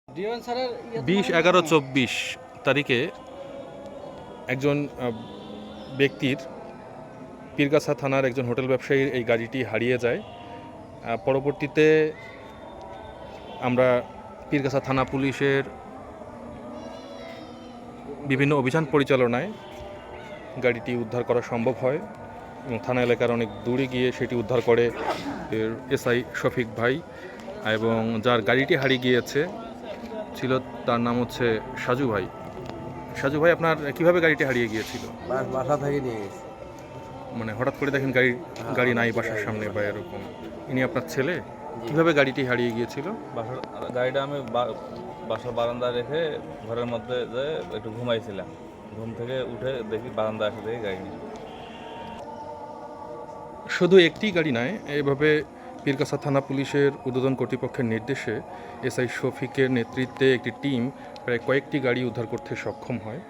20/11/24 তারিখে একজন ব্যক্তির পীরগাছা থানার একজন হোটেল ব্যবসায়ীর এই গাড়িটি হারিয়ে যায়। পরবর্তীতে আমরা পীরগাছা থানা পুলিশের বিভিন্ন অভিযান পরিচালনায় গাড়িটি উদ্ধার করা সম্ভব হয় এবং থানা এলাকার অনেক দূরে গিয়ে সেটি উদ্ধার করে এসআই শফিক ভাই, এবং যার গাড়িটি হারিয়ে গিয়েছে ছিল তার নাম হচ্ছে সাজু ভাই। সাজু ভাই, আপনার কিভাবে গাড়িটি হারিয়ে গিয়েছিল? বাসা থেকে নিয়ে গেছি। মানে হঠাৎ করে দেখেন গাড়ি নাই বাসার সামনে বা এরকম? ইনি আপনার ছেলে? কিভাবে গাড়িটি হারিয়ে গিয়েছিল? গাড়িটা আমি বাসার বারান্দা রেখে ঘরের মধ্যে যে একটু ঘুমাইছিলাম, ঘুম থেকে উঠে দেখি বারান্দা এসে দেখি গাড়ি নেই। শুধু একটি গাড়ি নয়, এভাবে পীরগাছা থানা পুলিশের ঊর্ধ্বতন কর্তৃপক্ষের নির্দেশে এসআই শফিকের নেতৃত্বে একটি টিম প্রায় কয়েকটি গাড়ি উদ্ধার করতে সক্ষম হয়।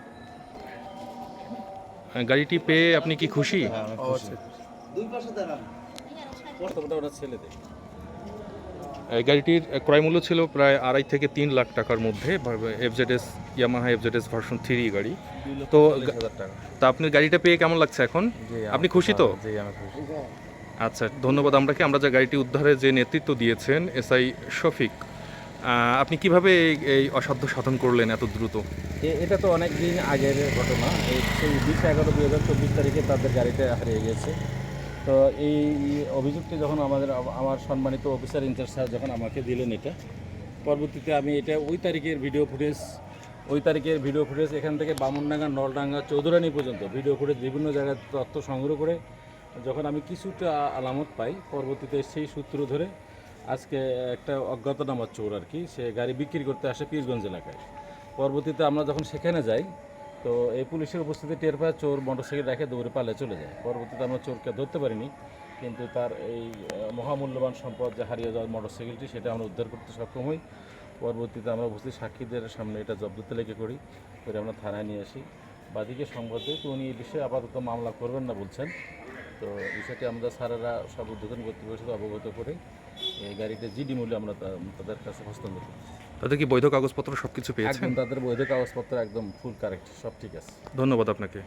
গাড়িটি পেয়ে আপনি কি খুশি? এই গাড়িটির ক্রয় মূল্য ছিল প্রায় 2.5 থেকে 3 লাখ টাকার মধ্যে। ইয়ামাহা এফজেডএস ভার্সন 3 গাড়ি। তো তা আপনার গাড়িটা পেয়ে কেমন লাগছে এখন? আপনি খুশি তো? জি, আমি খুশি। আচ্ছা, ধন্যবাদ। আমরা যে গাড়িটি উদ্ধারে যে নেতৃত্ব দিয়েছেন এসআই শফিক, আপনি কিভাবে এই অসাধ্য সাধন করলেন এত দ্রুত? এটা তো অনেক দিন আগের ঘটনা। সেই 20/11/2024 তারিখে তাদের গাড়িটা হারিয়ে গেছে। তো এই অভিযোগটি যখন আমার সম্মানিত অফিসার ইনচার্জ স্যার যখন আমাকে দিলেন, এটা পরবর্তীতে আমি এটা ওই তারিখের ভিডিও ফুটেজ এখান থেকে বামুনডাঙ্গা, নলডাঙ্গা, চৌধুরানী পর্যন্ত ভিডিও ফুটেজ বিভিন্ন জায়গায় তথ্য সংগ্রহ করে যখন আমি কিছুটা আলামত পাই, পরবর্তীতে সেই সূত্র ধরে আজকে একটা অজ্ঞাতনামা চোর আর কি, সে গাড়ি বিক্রি করতে আসে পীরগঞ্জ এলাকায়। পরবর্তীতে আমরা যখন সেখানে যাই, তো এই পুলিশের উপস্থিতি টের পায়, চোর মোটরসাইকেল রেখে দৌড়ে পালিয়ে চলে যায়। পরবর্তীতে আমরা চোরকে ধরতে পারিনি, কিন্তু তার এই মহামূল্যবান সম্পদ যে হারিয়ে যাওয়ার মোটরসাইকেলটি, সেটা আমরা উদ্ধার করতে সক্ষম হই। পরবর্তীতে আমরা উপস্থিত সাক্ষীদের সামনে এটা জব্দ তালিকা করে আমরা থানায় নিয়ে আসি। বাদীকে সংবাদ দিই, তো উনি এই বিষয়ে আপাতত মামলা করবেন না বলছেন। তো বিষয়টি আমরা স্যারেরা সব উদ্বোধন কর্তৃপক্ষের সাথে অবগত করে এই গাড়িটা জিডি মূল্যে আমরা তাদের কাছে হস্তান্তর করছি। তাদের কি বৈধ কাগজপত্র সবকিছু পেয়েছেন? একদম তাদের বৈধ কাগজপত্র একদম ফুল কারেক্ট, সব ঠিক আছে। ধন্যবাদ আপনাকে।